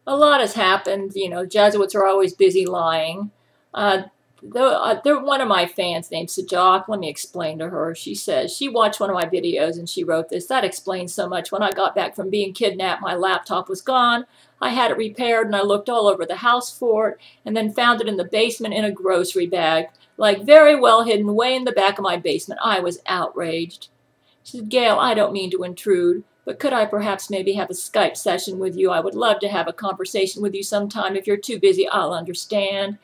A lot has happened. You know, Jesuits are always busy lying. Uh, they're one of my fans named Sajak. Let me explain to her. She says she watched one of my videos and she wrote this. That explains so much. When I got back from being kidnapped, my laptop was gone. I had it repaired and I looked all over the house for it and then found it in the basement in a grocery bag, like very well hidden way in the back of my basement. I was outraged. She said, Gail, I don't mean to intrude, but could I perhaps maybe have a Skype session with you? I would love to have a conversation with you sometime. If you're too busy, I'll understand.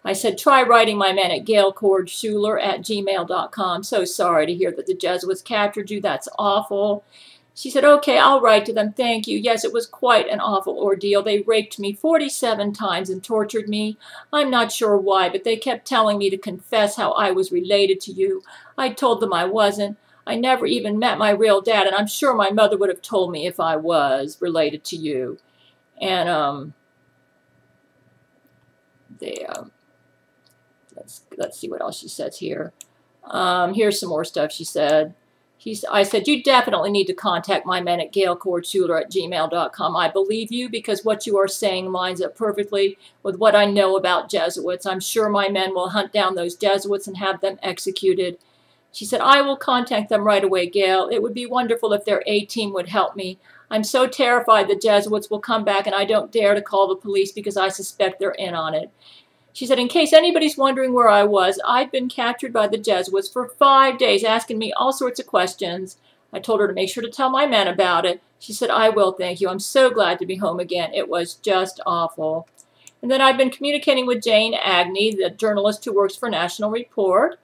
I said, try writing my man at Gail Chord Schuler at gmail.com. So sorry to hear that the Jesuits captured you. That's awful. She said, okay, I'll write to them. Thank you. Yes, it was quite an awful ordeal. They raped me 47 times and tortured me. I'm not sure why, but they kept telling me to confess how I was related to you. I told them I wasn't. I never even met my real dad, and I'm sure my mother would have told me if I was related to you. And they let's see what else she says here. Here's some more stuff she said. I said, you definitely need to contact my men at gailcordschuler at gmail.com. I believe you because what you are saying lines up perfectly with what I know about Jesuits. I'm sure my men will hunt down those Jesuits and have them executed. She said, I will contact them right away, Gail. It would be wonderful if their A-team would help me. I'm so terrified the Jesuits will come back and I don't dare to call the police because I suspect they're in on it. She said, in case anybody's wondering where I was, I'd been captured by the Jesuits for 5 days, asking me all sorts of questions. I told her to make sure to tell my men about it. She said, I will, thank you. I'm so glad to be home again. It was just awful. And then I've been communicating with Jane Agnew, the journalist who works for National Report.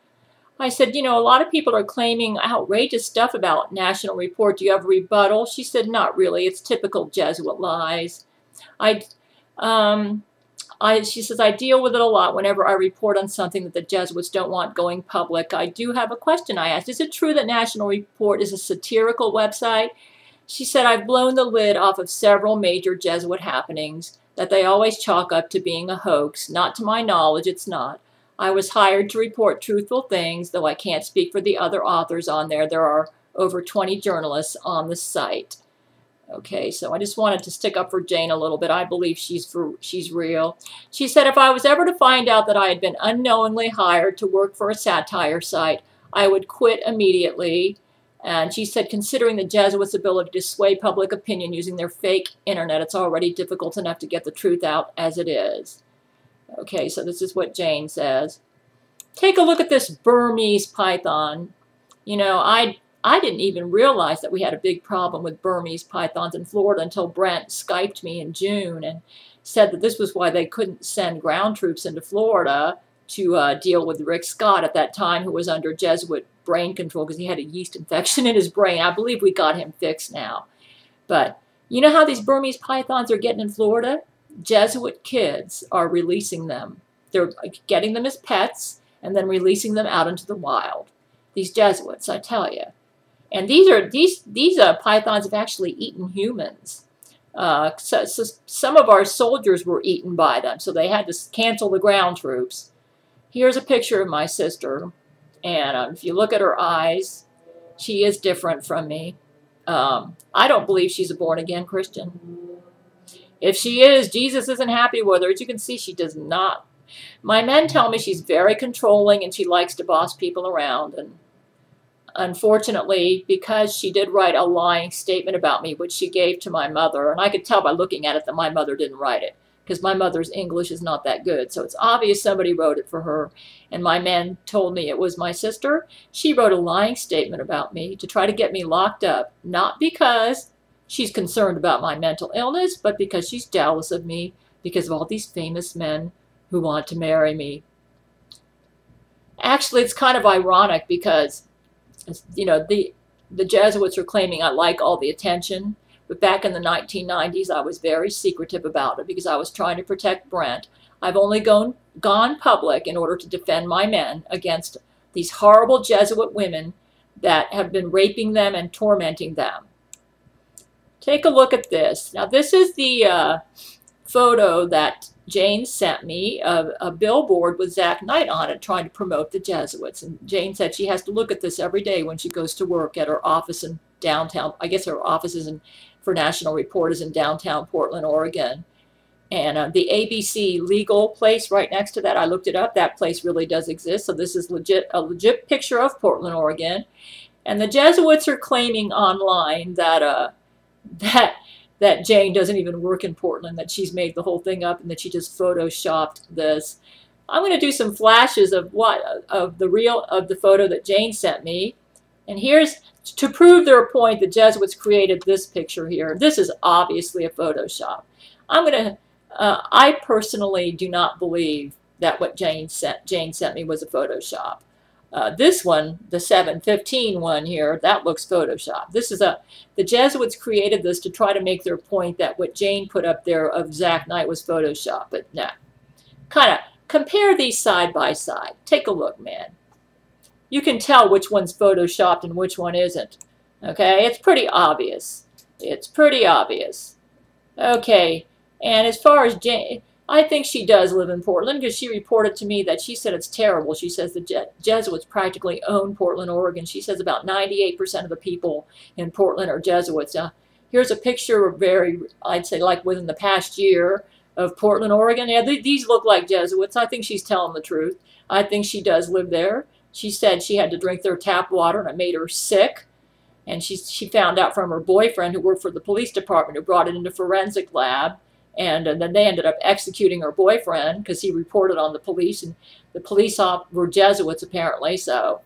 I said, you know, a lot of people are claiming outrageous stuff about National Report. Do you have a rebuttal? She said, not really. It's typical Jesuit lies. She says, I deal with it a lot whenever I report on something that the Jesuits don't want going public. I do have a question I asked. Is it true that National Report is a satirical website? She said, I've blown the lid off of several major Jesuit happenings that they always chalk up to being a hoax. Not to my knowledge, it's not. I was hired to report truthful things, though I can't speak for the other authors on there. There are over 20 journalists on the site. Okay, so I just wanted to stick up for Jane a little bit. I believe she's real. She said, if I was ever to find out that I had been unknowingly hired to work for a satire site, I would quit immediately. And she said, considering the Jesuits' ability to sway public opinion using their fake internet, it's already difficult enough to get the truth out as it is. Okay, so this is what Jane says. Take a look at this Burmese python. You know, I didn't even realize that we had a big problem with Burmese pythons in Florida until Brent Skyped me in June and said that this was why they couldn't send ground troops into Florida to deal with Rick Scott at that time, who was under Jesuit brain control because he had a yeast infection in his brain. I believe we got him fixed now. But you know how these Burmese pythons are getting in Florida? Jesuit kids are releasing them. They're getting them as pets and then releasing them out into the wild. These Jesuits, I tell you. And these pythons have actually eaten humans. So some of our soldiers were eaten by them, so they had to cancel the ground troops. Here's a picture of my sister, and if you look at her eyes, she is different from me. I don't believe she's a born-again Christian. If she is, Jesus isn't happy with her. As you can see, she does not. My men tell me she's very controlling and she likes to boss people around. And unfortunately, because she did write a lying statement about me, which she gave to my mother, and I could tell by looking at it that my mother didn't write it, because my mother's English is not that good. So it's obvious somebody wrote it for her. And my men told me it was my sister. She wrote a lying statement about me to try to get me locked up, not because she's concerned about my mental illness, but because she's jealous of me because of all these famous men who want to marry me. Actually, it's kind of ironic because, you know, the Jesuits are claiming I like all the attention, but back in the 1990s, I was very secretive about it because I was trying to protect Brent. I've only gone public in order to defend my men against these horrible Jesuit women that have been raping them and tormenting them. Take a look at this. Now, this is the photo that Jane sent me of a billboard with Zach Knight on it trying to promote the Jesuits. And Jane said she has to look at this every day when she goes to work at her office in downtown. I guess her office is for National Report is in downtown Portland, Oregon. And the ABC legal place right next to that, I looked it up. That place really does exist. So this is a legit picture of Portland, Oregon. And the Jesuits are claiming online that that Jane doesn't even work in Portland, that she's made the whole thing up, and that she just photoshopped this. I'm going to do some flashes of the photo that Jane sent me. And here's, to prove their point, the Jesuits created this picture here. This is obviously a Photoshop. I personally do not believe that what Jane sent me was a Photoshop. This one, the 715 one here, that looks Photoshop. The Jesuits created this to try to make their point that what Jane put up there of Zach Knight was Photoshop. But no. Kind of compare these side by side. Take a look, man. You can tell which one's Photoshopped and which one isn't. Okay, it's pretty obvious. It's pretty obvious. Okay, and as far as Jane, I think she does live in Portland because she reported to me that she said it's terrible. She says the Jesuits practically own Portland, Oregon. She says about 98% of the people in Portland are Jesuits. Here's a picture of I'd say like within the past year of Portland, Oregon. Yeah, these look like Jesuits. I think she's telling the truth. I think she does live there. She said she had to drink their tap water and it made her sick. And she found out from her boyfriend who worked for the police department who brought it into forensic lab. And then they ended up executing her boyfriend because he reported on the police. And the police were Jesuits apparently. So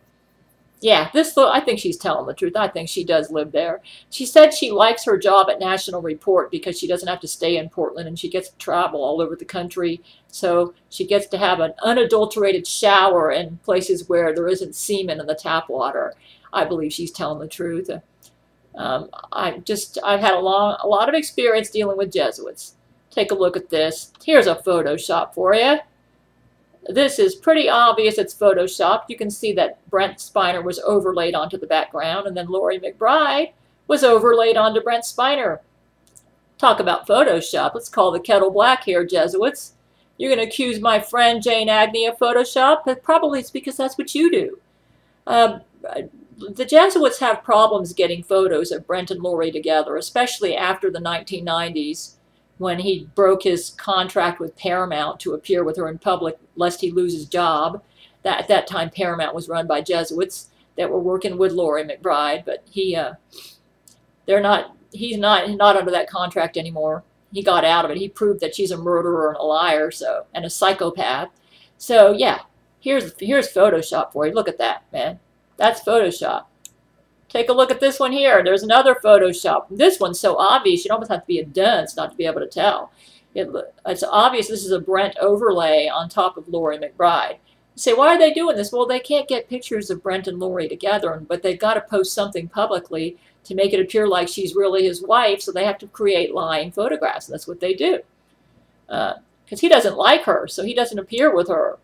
yeah, I think she's telling the truth. I think she does live there. She said she likes her job at National Report because she doesn't have to stay in Portland and she gets to travel all over the country. So she gets to have an unadulterated shower in places where there isn't semen in the tap water. I believe she's telling the truth. I've had a lot of experience dealing with Jesuits. Take a look at this. Here's a Photoshop for you. This is pretty obvious it's Photoshopped. You can see that Brent Spiner was overlaid onto the background, and then Loree McBride was overlaid onto Brent Spiner. Talk about Photoshop. Let's call the kettle black here, Jesuits. You're going to accuse my friend Jane Agnew of Photoshop? But probably it's because that's what you do. The Jesuits have problems getting photos of Brent and Loree together, especially after the 1990s. When he broke his contract with Paramount to appear with her in public lest he lose his job. At that time, Paramount was run by Jesuits that were working with Loree McBride, but he's not under that contract anymore. He got out of it. He proved that she's a murderer and a liar, and a psychopath. So yeah, here's Photoshop for you. Look at that, man. That's Photoshop. Take a look at this one here. There's another Photoshop. This one's so obvious, you'd almost have to be a dunce not to be able to tell. It's obvious this is a Brent overlay on top of Loree McBride. You say, why are they doing this? Well, they can't get pictures of Brent and Loree together, but they've got to post something publicly to make it appear like she's really his wife, so they have to create lying photographs. That's what they do. Because he doesn't like her, so he doesn't appear with her.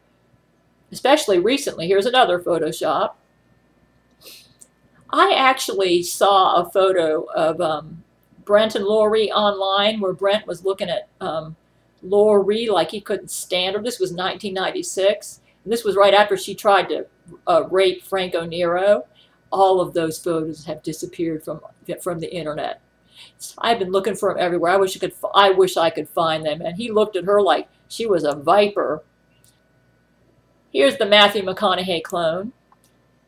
Especially recently. Here's another Photoshop. I actually saw a photo of Brent and Loree online where Brent was looking at Loree like he couldn't stand her. This was 1996. And this was right after she tried to rape Franco Nero. All of those photos have disappeared from the internet. I've been looking for them everywhere. I wish I could find them. And he looked at her like she was a viper. Here's the Matthew McConaughey clone.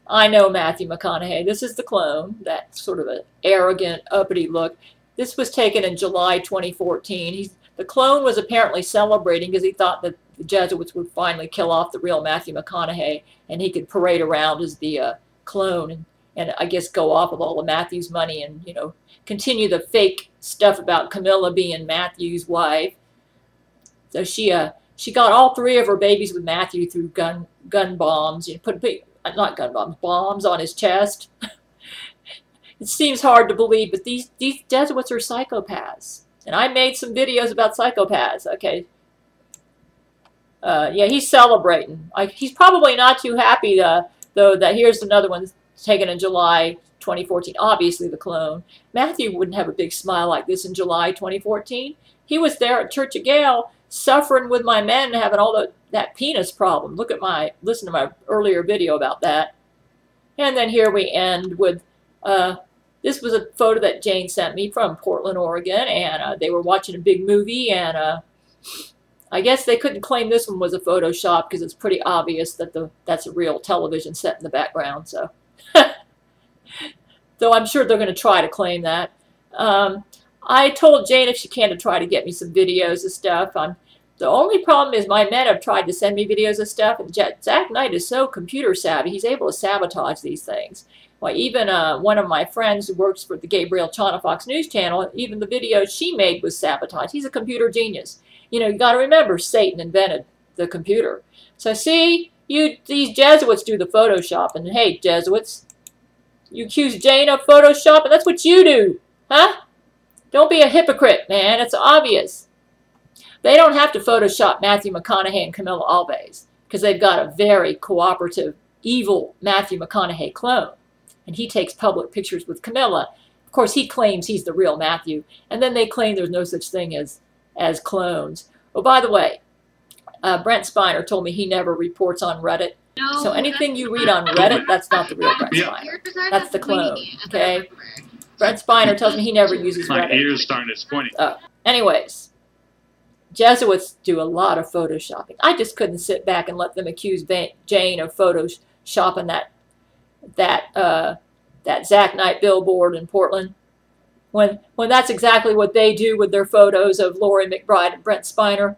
I know Matthew McConaughey. This is the clone, that sort of an arrogant, uppity look. This was taken in July 2014. The clone was apparently celebrating because he thought that the Jesuits would finally kill off the real Matthew McConaughey and he could parade around as the clone and I guess go off with all of Matthew's money and, you know, continue the fake stuff about Camila being Matthew's wife. So she got all three of her babies with Matthew through gun bombs. You know, not gun bombs, bombs on his chest. It seems hard to believe, but these Jesuits are psychopaths. And I made some videos about psychopaths, okay? Yeah, he's celebrating. He's probably not too happy, though, that here's another one taken in July 2014. Obviously the clone. Matthew wouldn't have a big smile like this in July 2014. He was there at Church of Gail suffering with my men having all that penis problem. Listen to my earlier video about that. And then here we end with, this was a photo that Jane sent me from Portland, Oregon, and they were watching a big movie, and I guess they couldn't claim this one was a Photoshop because it's pretty obvious that that's a real television set in the background. So, though I'm sure they're going to try to claim that. I told Jane if she can to try to get me some videos of stuff. The only problem is my men have tried to send me videos of stuff, and Zach Knight is so computer savvy, he's able to sabotage these things. Well, even one of my friends who works for the Gabriel Chana Fox News Channel, even the videos she made was sabotaged. He's a computer genius. You know, you got to remember, Satan invented the computer. So see, these Jesuits do the Photoshop, and hey, Jesuits, you accuse Jane of Photoshop, and that's what you do, huh? Don't be a hypocrite, man. It's obvious. They don't have to Photoshop Matthew McConaughey and Camila Alves because they've got a very cooperative, evil Matthew McConaughey clone. And he takes public pictures with Camila. Of course, he claims he's the real Matthew. And then they claim there's no such thing as clones. Oh, by the way, Brent Spiner told me he never reports on Reddit. No, so anything you read on Reddit, that's not the real Brent Spiner. That's the clone, okay? Brent Spiner tells me he never uses Reddit. My ears starting disappointing. Anyways. Jesuits do a lot of photoshopping. I just couldn't sit back and let them accuse Jane of photoshopping that Zach Knight billboard in Portland, when that's exactly what they do with their photos of Loree McBride and Brent Spiner.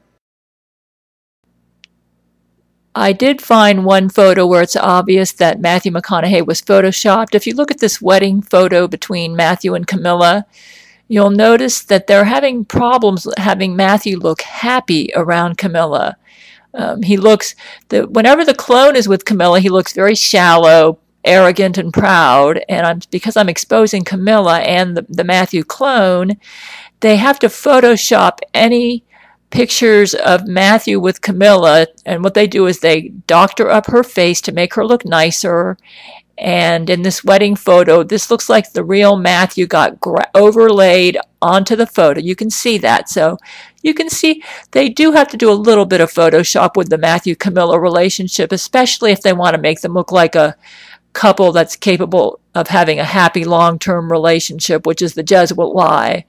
I did find one photo where it's obvious that Matthew McConaughey was photoshopped. If you look at this wedding photo between Matthew and Camila, you'll notice that they're having problems having Matthew look happy around Camila. Whenever the clone is with Camila, he looks very shallow, arrogant, and proud. And because I'm exposing Camila and the Matthew clone, they have to Photoshop any pictures of Matthew with Camila. And what they do is they doctor up her face to make her look nicer. And in this wedding photo, this looks like the real Matthew got overlaid onto the photo. You can see that. So you can see they do have to do a little bit of Photoshop with the Matthew-Camila relationship, especially if they want to make them look like a couple that's capable of having a happy long-term relationship, which is the Jesuit lie.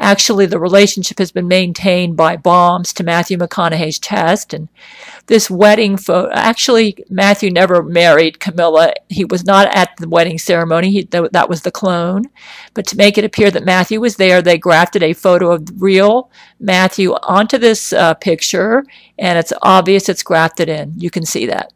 Actually, the relationship has been maintained by bombs to Matthew McConaughey's chest. And this wedding photo, actually, Matthew never married Camila. He was not at the wedding ceremony. That was the clone. But to make it appear that Matthew was there, they grafted a photo of the real Matthew onto this picture, and it's obvious it's grafted in. You can see that.